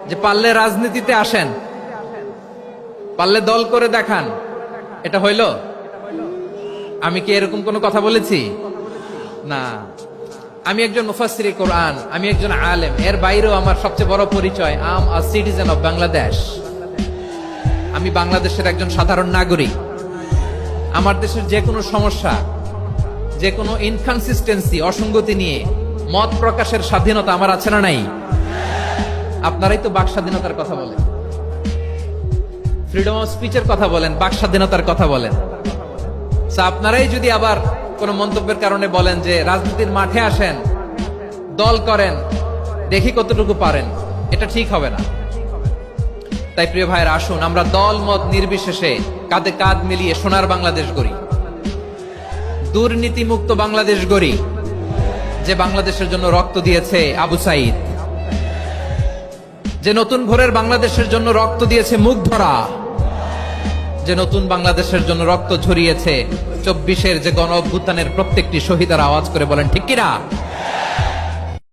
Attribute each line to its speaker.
Speaker 1: যে পারলে রাজনীতিতে আসেন, পারলে দল করে দেখান, এটা হইল? আমি কি এরকম কোনো কথা বলেছি? না। আমি একজন মুফাসসিরে কোরআন, আমি একজন আলেম, এর বাইরেও আমার সবচেয়ে বড় পরিচয় আম আ সিটিজেন অফ বাংলাদেশ। আমি বাংলাদেশের একজন সাধারণ নাগরিক। আমার দেশের যে কোনো সমস্যা, যে কোনো ইনকনসিস্টেন্সি, অসঙ্গতি নিয়ে মত প্রকাশের স্বাধীনতা আমার আছে না নাই? আপনারাই তো বাক স্বাধীনতার কথা বলেন, ফ্রিডম অফ স্পিচের কথা বলেন, বাক স্বাধীনতার কথা বলেন। আপনারাই যদি আবার কোন মন্তব্যের কারণে বলেন যে রাজনীতির মাঠে আসেন, দল করেন, দেখি কতটুকু পারেন, এটা ঠিক হবে না। তাই প্রিয় ভাইয়ের, আসুন আমরা দল মত নির্বিশেষে কাঁধে কাঁধ মিলিয়ে সোনার বাংলাদেশ গড়ি, দুর্নীতি মুক্ত বাংলাদেশ গড়ি, যে বাংলাদেশের জন্য রক্ত দিয়েছে আবু সাইদ, যে নতুন ভোরের বাংলাদেশের জন্য রক্ত দিয়েছে মুগ্ধরা, যে নতুন বাংলাদেশের জন্য রক্ত ঝরিয়েছে 24-এর যে গণ অভ্যুত্থানের প্রত্যেকটি শহীদের। আওয়াজ করে বলেন ঠিক কিনা?